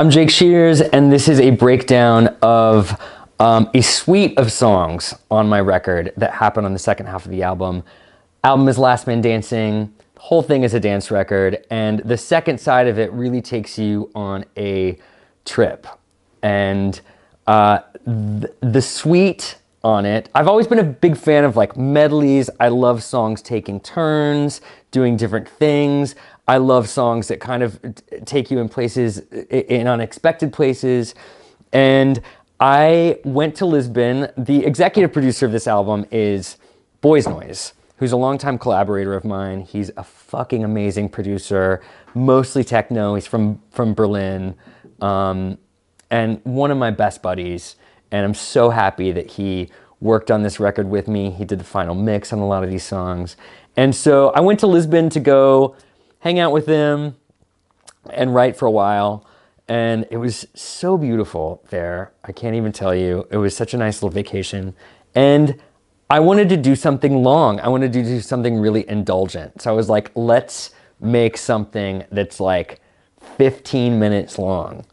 I'm Jake Shears, and this is a breakdown of a suite of songs on my record that happen on the second half of the album. Album is Last Man Dancing. The whole thing is a dance record, and the second side of it really takes you on a trip. And the suite on it, I've always been a big fan of like medleys. I love songs taking turns, doing different things. I love songs that kind of take you in places, in unexpected places. And I went to Lisbon. The executive producer of this album is Boys Noise, who's a longtime collaborator of mine. He's a fucking amazing producer, mostly techno. He's from Berlin, and one of my best buddies. And I'm so happy that he worked on this record with me. He did the final mix on a lot of these songs. And so I went to Lisbon to go hang out with him and write for a while. And it was so beautiful there. I can't even tell you. It was such a nice little vacation. And I wanted to do something long. I wanted to do something really indulgent. So I was like, let's make something that's like 15 minutes long.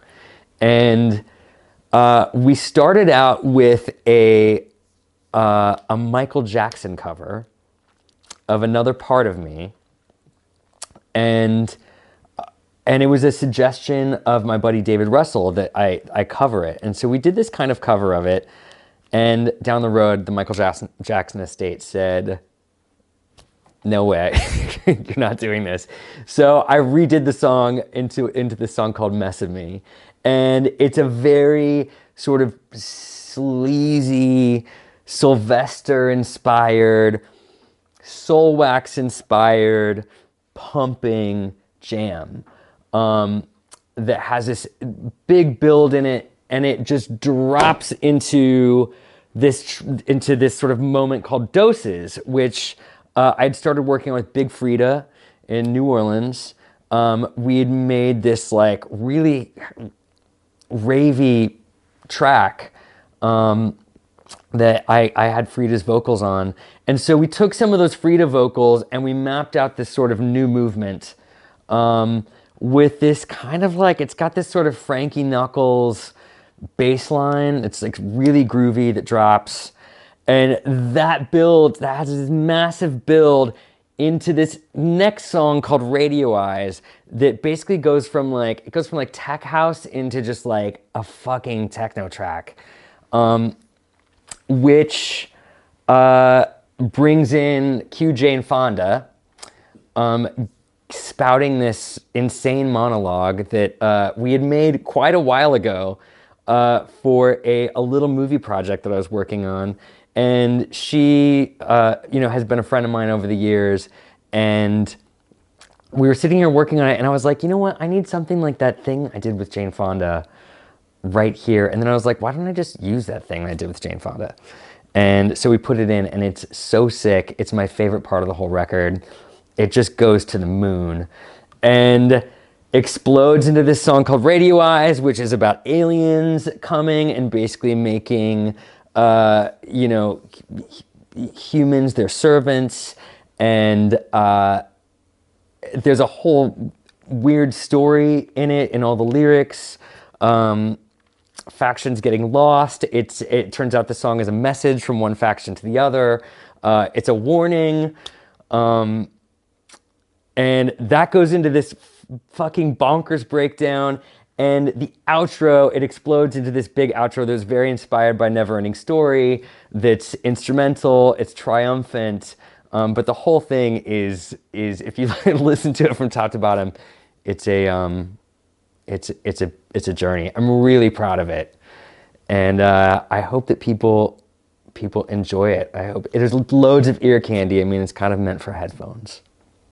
And we started out with a Michael Jackson cover of Another Part of Me. And it was a suggestion of my buddy David Russell that I cover it. And so we did this kind of cover of it. And down the road, the Michael Jackson estate said, no way, you're not doing this. So I redid the song into this song called Mess of Me. And it's a very sort of sleazy, Sylvester-inspired, Soulwax-inspired, pumping jam that has this big build in it, and it just drops into this sort of moment called Doses, which I'd started working on with Big Freedia in New Orleans. We'd made this like really ravey track that I had Freedia's vocals on. And so we took some of those Freedia vocals and we mapped out this sort of new movement with this kind of like, it's got this sort of Frankie Knuckles bass line. It's like really groovy that drops. And that build, that has this massive build into this next song called Radio Eyes that basically goes from like tech house into just like a fucking techno track, which brings in Q Jane Fonda, spouting this insane monologue that we had made quite a while ago for a little movie project that I was working on. And she, has been a friend of mine over the years, and we were sitting here working on it, and I was like, you know what? I need something like that thing I did with Jane Fonda right here. And then I was like, why don't I just use that thing I did with Jane Fonda? And so we put it in, and it's so sick. It's my favorite part of the whole record. It just goes to the moon and explodes into this song called Radio Eyes, which is about aliens coming and basically making humans their servants. And there's a whole weird story in it, in all the lyrics. Factions getting lost. It turns out the song is a message from one faction to the other. It's a warning. And that goes into this fucking bonkers breakdown. And the outro, it explodes into this big outro that's very inspired by Neverending Story, that's instrumental, it's triumphant, but the whole thing is if you listen to it from top to bottom, it's a journey. I'm really proud of it, and I hope that people enjoy it. I hope there's loads of ear candy. I mean, it's kind of meant for headphones.